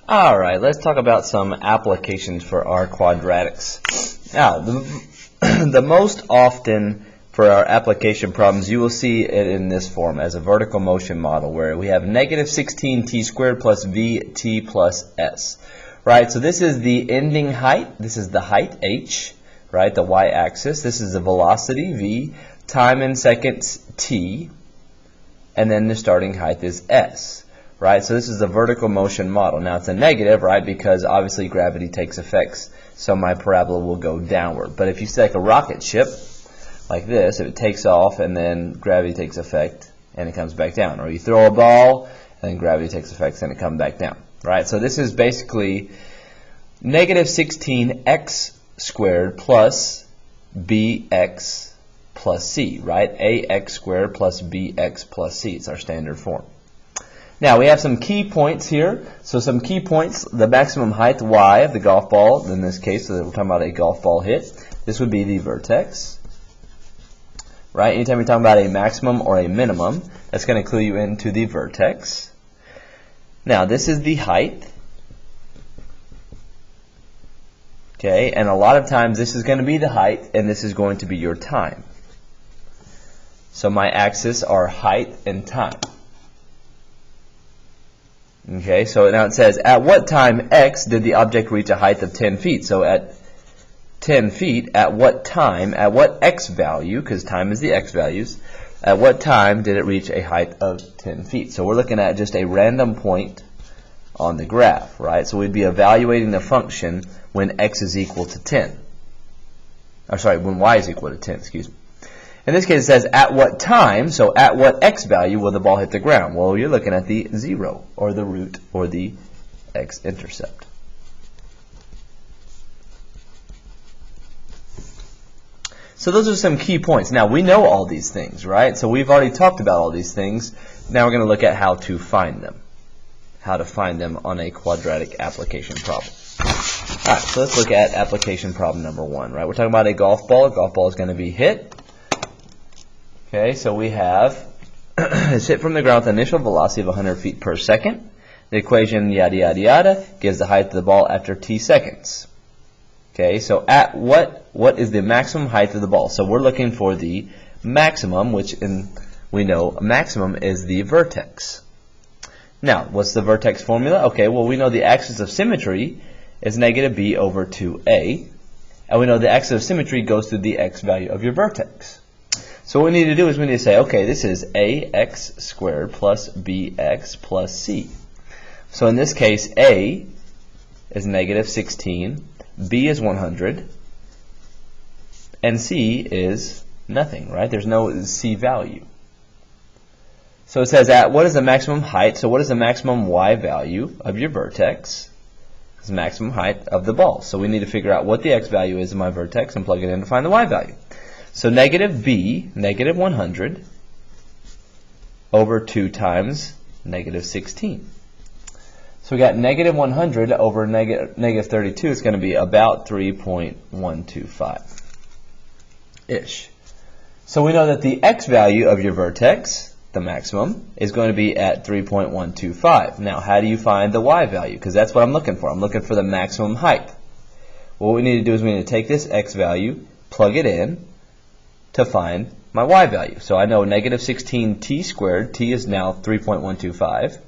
All right, let's talk about some applications for our quadratics. Now, the most often for our application problems, you will see it in this form as a vertical motion model where we have negative 16t squared plus vt plus s. Right, so this is the ending height. This is the height, h, right, the y-axis. This is the velocity, v, time in seconds, t, and then the starting height is s. Right, so this is a vertical motion model. Now it's a negative, right, because obviously gravity takes effects, so my parabola will go downward. But if you take a rocket ship like this, if it takes off and then gravity takes effect and it comes back down, or you throw a ball and then gravity takes effect and it comes back down. Right, so this is basically negative 16x squared plus bx plus c, right? ax squared plus bx plus c. It's our standard form. Now we have some key points here. So some key points, the maximum height y of the golf ball, in this case, so we're talking about a golf ball hit. This would be the vertex. Right? Anytime you're talking about a maximum or a minimum, that's going to clue you into the vertex. Now this is the height. Okay, and a lot of times this is going to be the height and this is going to be your time. So my axes are height and time. Okay, so now it says, at what time x did the object reach a height of 10 feet? So at 10 feet, at what time, at what x value, because time is the x values, at what time did it reach a height of 10 feet? So we're looking at just a random point on the graph, right? So we'd be evaluating the function when x is equal to 10. Or sorry, when y is equal to 10, excuse me. In this case, it says, at what time, so at what x value will the ball hit the ground? Well, you're looking at the 0, or the root, or the x-intercept. So those are some key points. Now, we know all these things, right? So we've already talked about all these things. Now we're going to look at how to find them. How to find them on a quadratic application problem. All right, so let's look at application problem number 1, right? We're talking about a golf ball. A golf ball is going to be hit. Okay, so we have it's hit from the ground with an initial velocity of 100 feet per second. The equation yada yada yada gives the height of the ball after t seconds. Okay, so at what is the maximum height of the ball? So we're looking for the maximum, which we know a maximum is the vertex. Now, what's the vertex formula? Okay, well we know the axis of symmetry is negative b over 2a, and we know the axis of symmetry goes through the x value of your vertex. So what we need to do is we need to say, okay, this is ax squared plus bx plus c. So in this case, a is negative 16, b is 100, and c is nothing, right? There's no c value. So it says at what is the maximum height? So what is the maximum y value of your vertex? It's the maximum height of the ball. So we need to figure out what the x value is in my vertex and plug it in to find the y value. So negative b, negative 100, over 2 times negative 16. So we got negative 100 over negative 32. It's going to be about 3.125-ish. So we know that the x value of your vertex, the maximum, is going to be at 3.125. Now, how do you find the y value? Because that's what I'm looking for. I'm looking for the maximum height. What we need to do is we need to take this x value, plug it in, to find my y value. So I know negative 16t squared, t is now 3.125,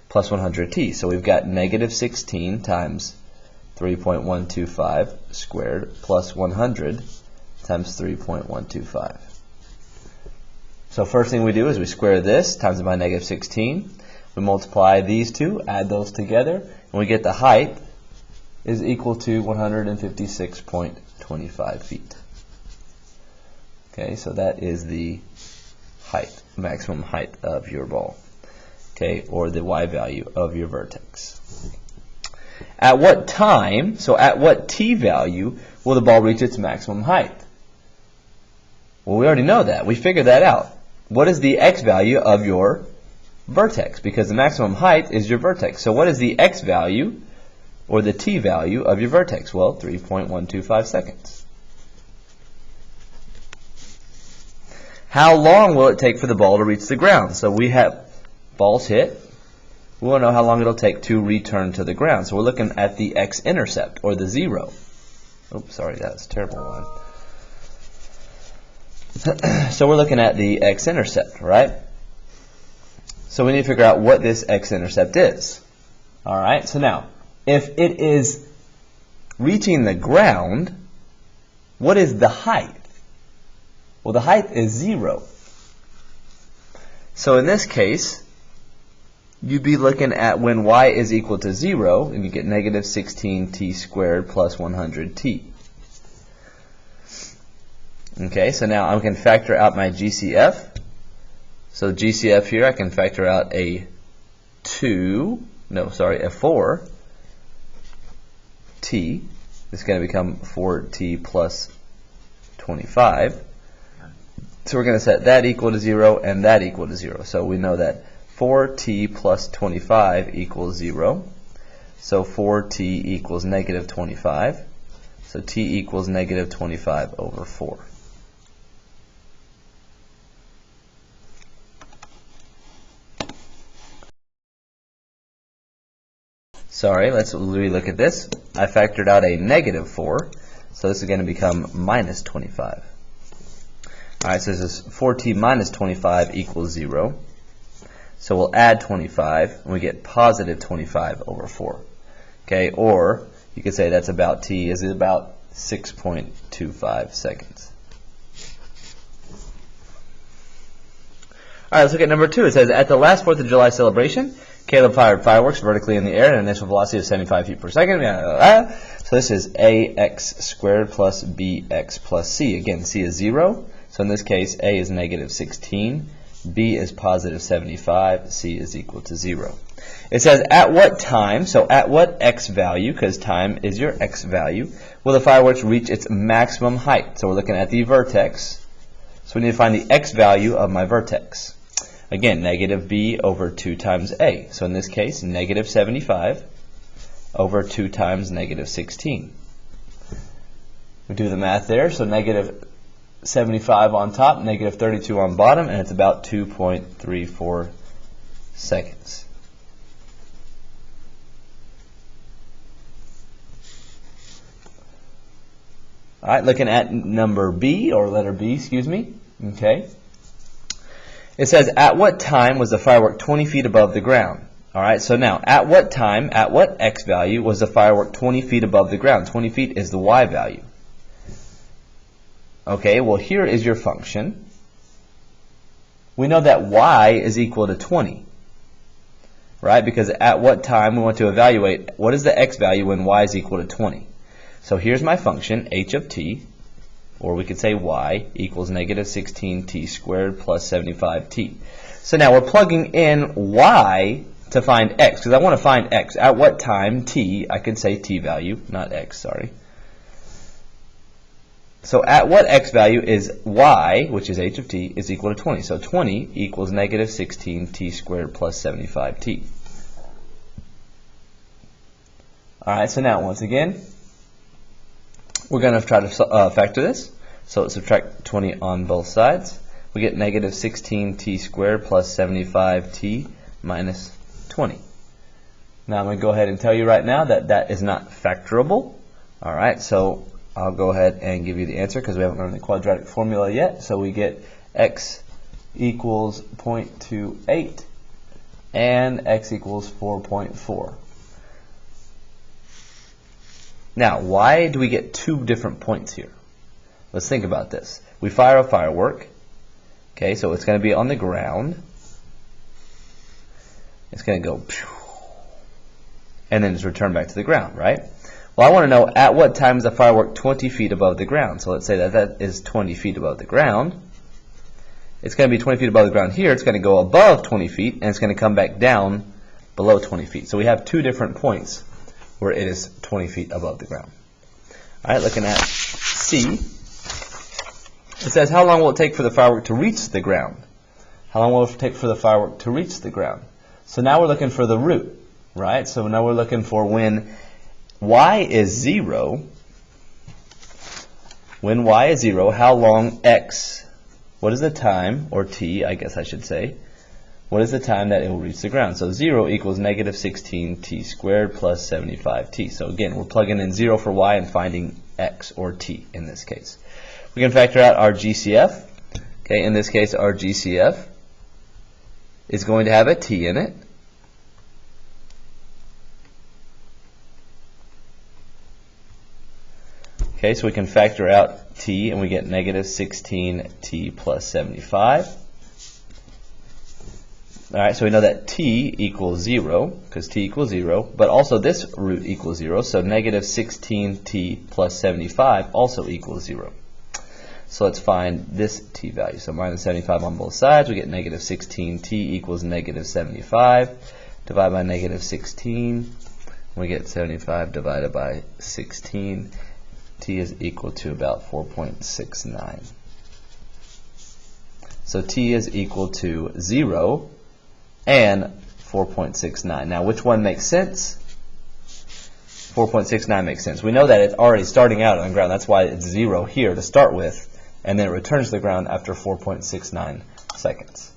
plus 100t. So we've got negative 16 times 3.125 squared plus 100 times 3.125. So first thing we do is we square this times by negative 16. We multiply these two, add those together, and we get the height is equal to 156.25 feet. Okay, so that is the height, maximum height of your ball, okay, or the y value of your vertex. At what time, so at what t value, will the ball reach its maximum height? Well, we already know that. We figured that out. What is the x value of your vertex? Because the maximum height is your vertex. So what is the x value, or the t value of your vertex? Well, 3.125 seconds. How long will it take for the ball to reach the ground? So we have balls hit, We want to know how long it'll take to return to the ground. So we're looking at the x-intercept, or the 0. Oops, sorry, that's a terrible one. So we're looking at the x-intercept, right? So we need to figure out what this x-intercept is. All right, so now, if it is reaching the ground, what is the height? Well, the height is 0. So in this case, you'd be looking at when y is equal to 0, and you get negative 16t squared plus 100t. Okay, so now I can factor out my GCF. So GCF here, I can factor out a 4t. It's going to become 4t plus 25. So we're going to set that equal to 0 and that equal to 0. So we know that 4t plus 25 equals 0. So 4t equals negative 25. So t equals negative 25 over 4. Sorry, let's relook at this. I factored out a negative 4, so this is going to become minus 25. Alright, so this is 4t minus 25 equals 0. So we'll add 25, and we get positive 25 over 4. Okay, or you could say that's about t is about 6.25 seconds. Alright, let's look at number 2. It says, at the last 4th of July celebration, Caleb fired fireworks vertically in the air at an initial velocity of 75 feet per second. So this is ax squared plus bx plus c. Again, c is 0. So in this case, a is negative 16, b is positive 75, c is equal to 0. It says, at what time, so at what x value, because time is your x value, will the fireworks reach its maximum height? So we're looking at the vertex. So we need to find the x value of my vertex. Again, negative b over 2 times a. So in this case, negative 75 over 2 times negative 16. We do the math there. So negative 75 on top, negative 32 on bottom, and it's about 2.34 seconds. All right, looking at number B, or letter B, excuse me. Okay. It says, at what time was the firework 20 feet above the ground? All right, so now, at what time, at what x value was the firework 20 feet above the ground? 20 feet is the y value. Okay, well, here is your function. We know that y is equal to 20, right? Because at what time we want to evaluate what is the x value when y is equal to 20. So here's my function, h of t, or we could say y equals negative 16t squared plus 75t. So now we're plugging in y to find x, because I want to find x. At what time, t, I could say t value, not x, sorry. So at what x value is y, which is h of t, is equal to 20. So 20 equals negative 16t squared plus 75t. Alright, so now once again, we're going to try to factor this. So let's subtract 20 on both sides. We get negative 16t squared plus 75t minus 20. Now I'm going to go ahead and tell you right now that that is not factorable. Alright, so I'll go ahead and give you the answer because we haven't learned the quadratic formula yet. So we get x equals 0.28 and x equals 4.4. Now, why do we get two different points here? Let's think about this. We fire a firework. Okay, so it's going to be on the ground. It's going to go, and then it's returned back to the ground, right? Well, I want to know at what time is the firework 20 feet above the ground. So let's say that that is 20 feet above the ground. It's going to be 20 feet above the ground here. It's going to go above 20 feet, and it's going to come back down below 20 feet. So we have two different points where it is 20 feet above the ground. All right, looking at C, it says, how long will it take for the firework to reach the ground? How long will it take for the firework to reach the ground? So now we're looking for the root, right? So now we're looking for when y is 0. When y is 0, how long x, what is the time, or t, I guess I should say, what is the time that it will reach the ground? So 0 equals negative 16t squared plus 75t. So again, we're plugging in 0 for y and finding x, or t in this case. We can factor out our GCF. Okay, in this case, our GCF is going to have a t in it. Okay, so we can factor out t, and we get negative 16t plus 75. All right, so we know that t equals 0, because t equals 0, but also this root equals 0, so negative 16t plus 75 also equals 0. So let's find this t value. So minus 75 on both sides, we get negative 16t equals negative 75. Divide by negative 16, we get 75 divided by 16. T is equal to about 4.69. So t is equal to 0 and 4.69. Now, which one makes sense? 4.69 makes sense. We know that it's already starting out on the ground. That's why it's 0 here to start with, and then it returns to the ground after 4.69 seconds.